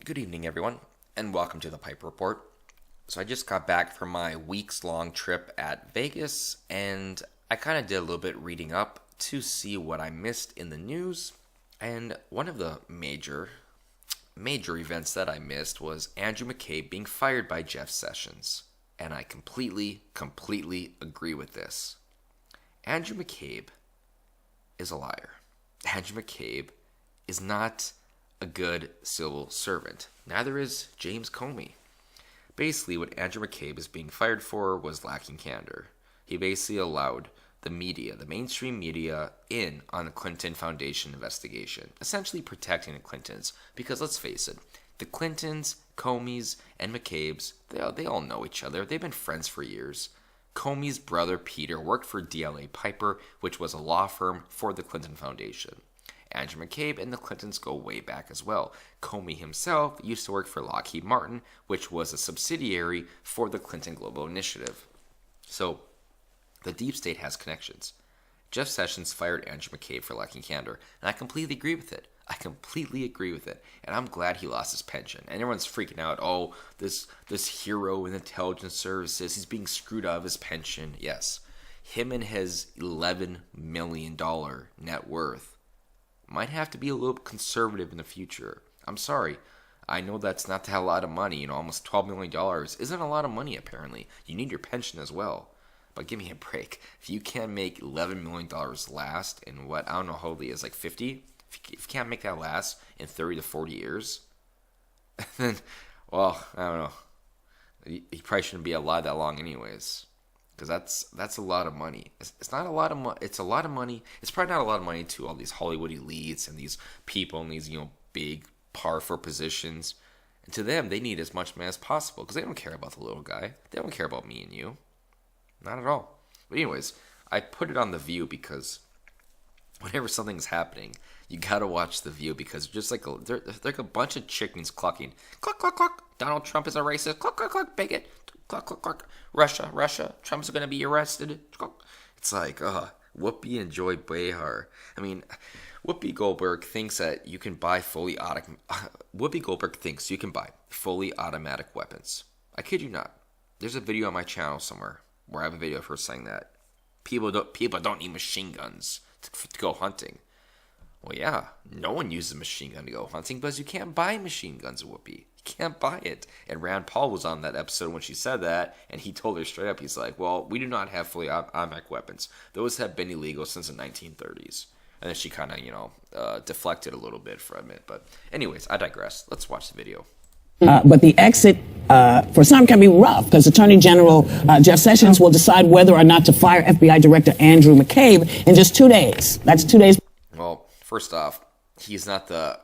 Good evening, everyone, and welcome to the Pipe Report. So I just got back from my weeks-long trip at Vegas, and I kind of did a little bit reading up to see what I missed in the news. And one of the major events that I missed was Andrew McCabe being fired by Jeff Sessions. And I completely agree with this. Andrew McCabe is a liar. Andrew McCabe is not a good civil servant. Neither is James Comey. Basically, what Andrew McCabe is being fired for was lacking candor. He basically allowed the media, the mainstream media, in on the Clinton Foundation investigation, essentially protecting the Clintons. Because let's face it, the Clintons, Comeys, and McCabes, they all know each other. They've been friends for years. Comey's brother Peter worked for DLA Piper, which was a law firm for the Clinton Foundation. Andrew McCabe and the Clintons go way back as well. Comey himself used to work for Lockheed Martin, which was a subsidiary for the Clinton Global Initiative. So, the deep state has connections. Jeff Sessions fired Andrew McCabe for lacking candor, and I completely agree with it. And I'm glad he lost his pension. And everyone's freaking out, oh, this hero in intelligence services, he's being screwed out of his pension. Yes, him and his $11 million net worth might have to be a little conservative in the future. I'm sorry. I know that's not a lot of money. Almost $12 million isn't a lot of money, apparently. You need your pension as well. But give me a break. If you can't make $11 million last in what, I don't know how old he is, like 50? If you can't make that last in 30 to 40 years, then, well, I don't know. He probably shouldn't be alive that long anyways. Because that's a lot of money. It's not a lot of money. It's a lot of money. It's probably not a lot of money to all these Hollywood elites and these people in these big powerful positions. And to them, they need as much money as possible because they don't care about the little guy. They don't care about me and you. Not at all. But anyways, I put it on The View because whenever something's happening, you gotta watch The View because just like they're like a bunch of chickens clucking. Cluck, cluck, cluck. Donald Trump is a racist. Cluck, cluck, cluck. Bigot. Cluck, cluck, cluck. Russia. Trump's gonna be arrested. Cluck. It's like, Whoopi and Joy Behar. I mean, Whoopi Goldberg thinks that you can buy Whoopi Goldberg thinks you can buy fully automatic weapons. I kid you not. There's a video on my channel somewhere where I have a video of her saying that people don't need machine guns to go hunting. Well, yeah, no one uses a machine gun to go hunting because you can't buy machine guns, Whoopi. You can't buy it. And Rand Paul was on that episode when she said that, and he told her straight up, he's like, well, we do not have fully automatic weapons. Those have been illegal since the 1930s. And then she kind of, deflected a little bit from it. But anyways, I digress. Let's watch the video. But the exit for some can be rough because Attorney General Jeff Sessions will decide whether or not to fire FBI Director Andrew McCabe in just 2 days. That's 2 days. Well, first off, he's not the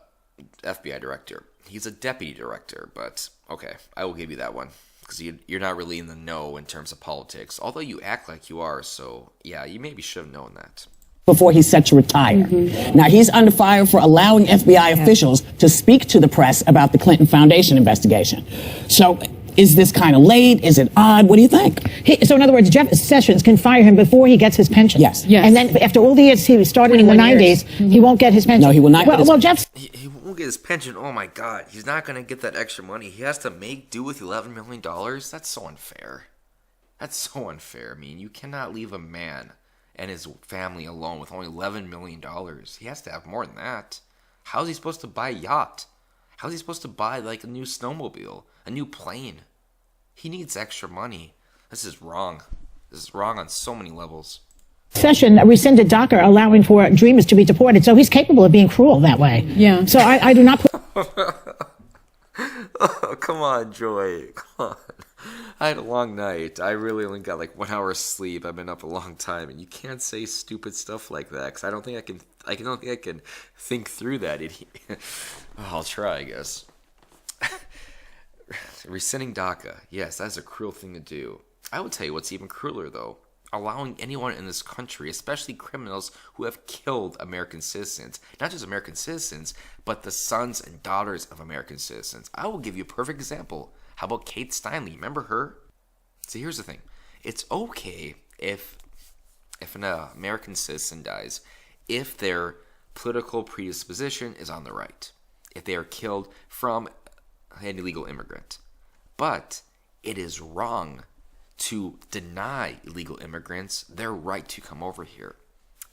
FBI director. He's a deputy director, but okay, I will give you that one because you're not really in the know in terms of politics, although you act like you are, so yeah, you maybe should have known that. Before he's set to retire. Now, he's under fire for allowing FBI officials to speak to the press about the Clinton Foundation investigation. So is this kind of late? Is it odd? What do you think? So in other words, Jeff Sessions can fire him before he gets his pension? Yes. And then after all the years he started in the 90s, he won't get his pension? No, he will not get his Jeff... He won't get his pension. Oh, my God. He's not going to get that extra money. He has to make do with $11 million. That's so unfair. I mean, you cannot leave a man and his family alone with only $11 million. He has to have more than that. How is he supposed to buy a yacht? How is he supposed to buy, like, a new snowmobile? A new plane? He needs extra money. This is wrong. This is wrong on so many levels. Session rescinded DACA allowing for dreamers to be deported, so he's capable of being cruel that way. Yeah. So I do not put... Oh, come on, Joy. Come on. I had a long night. I really only got like 1 hour of sleep. I've been up a long time, and you can't say stupid stuff like that because I don't think I can. I don't think I can think through that. I'll try, I guess. Rescinding DACA. Yes, that's a cruel thing to do. I would tell you what's even crueler, though. Allowing anyone in this country, especially criminals who have killed American citizens, not just American citizens, but the sons and daughters of American citizens. I will give you a perfect example. How about Kate Steinle? Remember her? See, here's the thing. It's okay if an American citizen dies if their political predisposition is on the right. If they are killed from illegal immigrant. But it is wrong to deny illegal immigrants their right to come over here.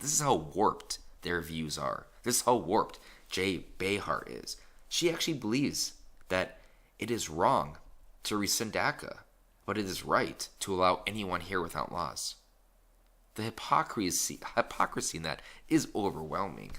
This is how warped their views are. This is how warped Jay Behar is. She actually believes that it is wrong to rescind DACA, but it is right to allow anyone here without laws. The hypocrisy in that is overwhelming.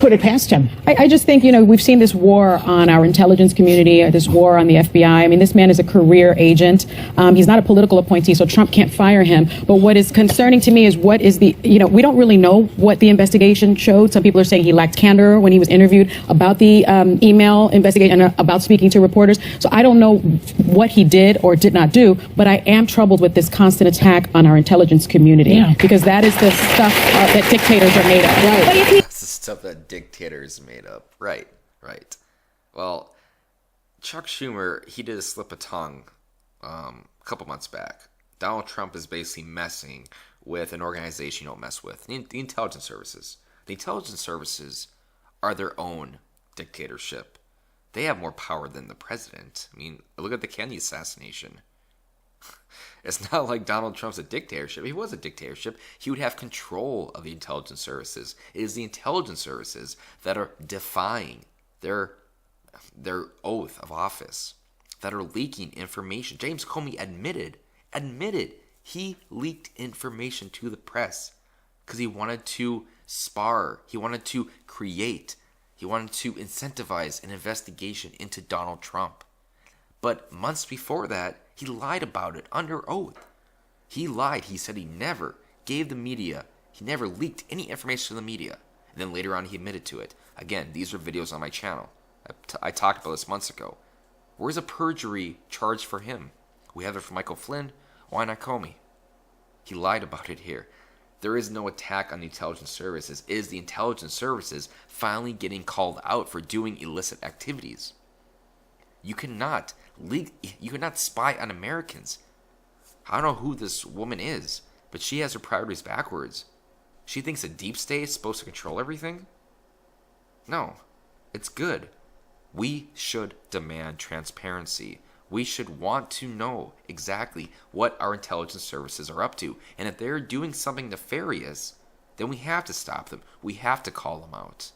Put it past him. I just think, we've seen this war on our intelligence community, this war on the FBI. I mean, this man is a career agent. He's not a political appointee, so Trump can't fire him. But what is concerning to me is what is we don't really know what the investigation showed. Some people are saying he lacked candor when he was interviewed about the email investigation and about speaking to reporters. So I don't know what he did or did not do, but I am troubled with this constant attack on our intelligence community because that is the stuff that dictators are made of. Right. But if he That's the stuff that dictators made up. Right. Well, Chuck Schumer, he did a slip of tongue a couple months back. Donald Trump is basically messing with an organization you don't mess with, the intelligence services. The intelligence services are their own dictatorship. They have more power than the president. I mean, look at the Kennedy assassination. It's not like Donald Trump's a dictatorship. If he was a dictatorship, he would have control of the intelligence services. It is the intelligence services that are defying their oath of office, that are leaking information. James Comey admitted he leaked information to the press because he wanted to spar, he wanted to create, he wanted to incentivize an investigation into Donald Trump. But months before that, he lied about it under oath. He lied. He said he never gave the media, he never leaked any information to the media. And then later on, he admitted to it. Again, these are videos on my channel. I talked about this months ago. Where's a perjury charge for him? We have it for Michael Flynn. Why not Comey? He lied about it here. There is no attack on the intelligence services. It is the intelligence services finally getting called out for doing illicit activities. You cannot spy on Americans. I don't know who this woman is, but she has her priorities backwards. She thinks the deep state is supposed to control everything? No, it's good. We should demand transparency. We should want to know exactly what our intelligence services are up to. And if they're doing something nefarious, then we have to stop them. We have to call them out.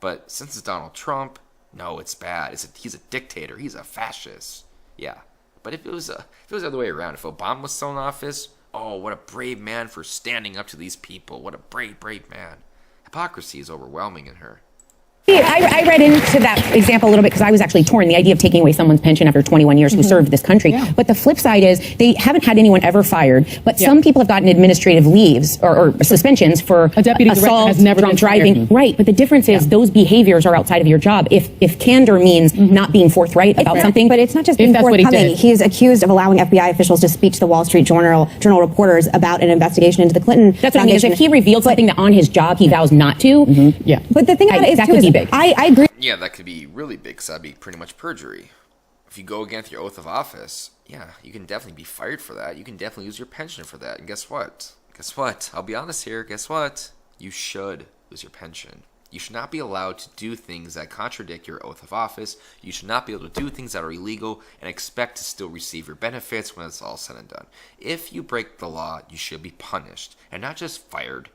But since it's Donald Trump, no, it's bad. He's a dictator. He's a fascist. Yeah. But if it was the other way around, if Obama was still in office, oh, what a brave man for standing up to these people. What a brave man. Hypocrisy is overwhelming in her. I read into that example a little bit because I was actually torn. The idea of taking away someone's pension after 21 years who served this country. Yeah. But the flip side is they haven't had anyone ever fired, but some people have gotten administrative leaves or suspensions for a deputy assault, has never drunk driving. Right. But the difference is those behaviors are outside of your job. If candor means not being forthright about something. But it's not just being forthcoming. He's accused of allowing FBI officials to speak to the Wall Street Journal reporters about an investigation into the Clinton That's what I mean. Is if he revealed something that on his job he vows not to. Yeah. But the thing about it is, that too, could be is big. I agree. Yeah, that could be really big because that'd be pretty much perjury. If you go against your oath of office, yeah, you can definitely be fired for that. You can definitely lose your pension for that. And guess what? I'll be honest here. Guess what? You should lose your pension. You should not be allowed to do things that contradict your oath of office. You should not be able to do things that are illegal and expect to still receive your benefits when it's all said and done. If you break the law, you should be punished and not just fired,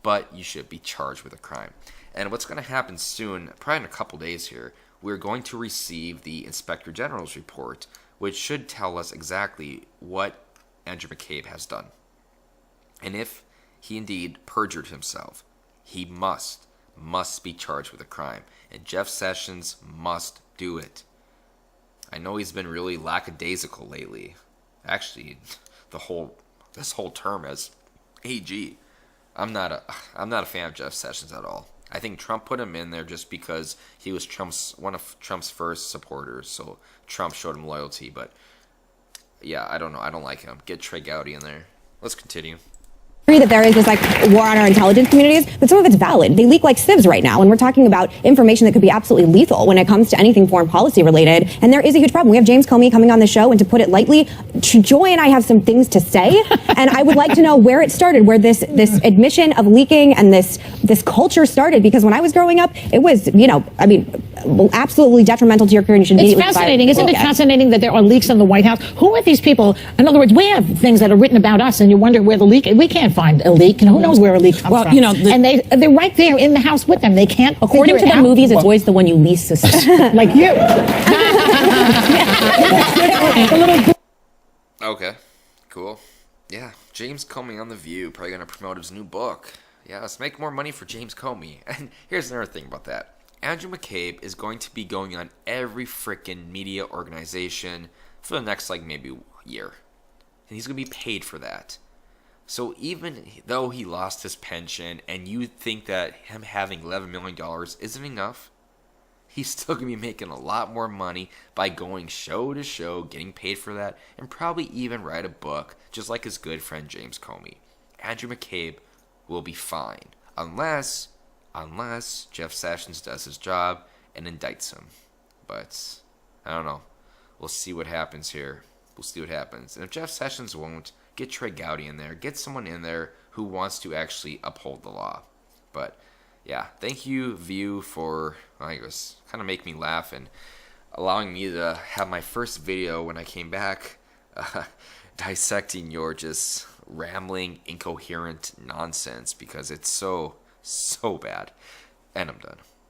but you should be charged with a crime. And what's going to happen soon, probably in a couple days here, we're going to receive the Inspector General's report, which should tell us exactly what Andrew McCabe has done. And if he indeed perjured himself, he must be charged with a crime. And Jeff Sessions must do it. I know he's been really lackadaisical lately. Actually, this whole term as AG. I'm not a fan of Jeff Sessions at all. I think Trump put him in there just because he was one of Trump's first supporters, so Trump showed him loyalty. But yeah, I don't know. I don't like him. Get Trey Gowdy in there. Let's continue. That there is this war on our intelligence communities, but some of it's valid. They leak like sieves right now, and we're talking about information that could be absolutely lethal when it comes to anything foreign policy related. And there is a huge problem. We have James Comey coming on the show, and to put it lightly, Joy and I have some things to say, and I would like to know where it started, where this admission of leaking and this culture started. Because when I was growing up, it was absolutely detrimental to your career and you should It's immediately fascinating. fire. Isn't it fascinating that there are leaks in the White House? Who are these people? In other words, we have things that are written about us, and you wonder where the leak is. We can't find a leak. And who knows where a leak comes from? You know, and they're right there in the House with them. They can't. According to figure the it out. movies, it's always the one you least suspect. Like you. Okay, cool. Yeah, James Comey on The View, probably going to promote his new book. Yeah, let's make more money for James Comey. And here's another thing about that. Andrew McCabe is going to be going on every frickin' media organization for the next, maybe year. And he's going to be paid for that. So even though he lost his pension and you think that him having $11 million isn't enough, he's still going to be making a lot more money by going show to show, getting paid for that, and probably even write a book, just like his good friend James Comey. Andrew McCabe will be fine, unless Jeff Sessions does his job and indicts him. But I don't know. We'll see what happens here. We'll see what happens. And if Jeff Sessions won't, get Trey Gowdy in there. Get someone in there who wants to actually uphold the law. But yeah, thank you, View, for, I guess, kind of make me laugh and allowing me to have my first video when I came back dissecting your just rambling, incoherent nonsense because it's so bad. And I'm done.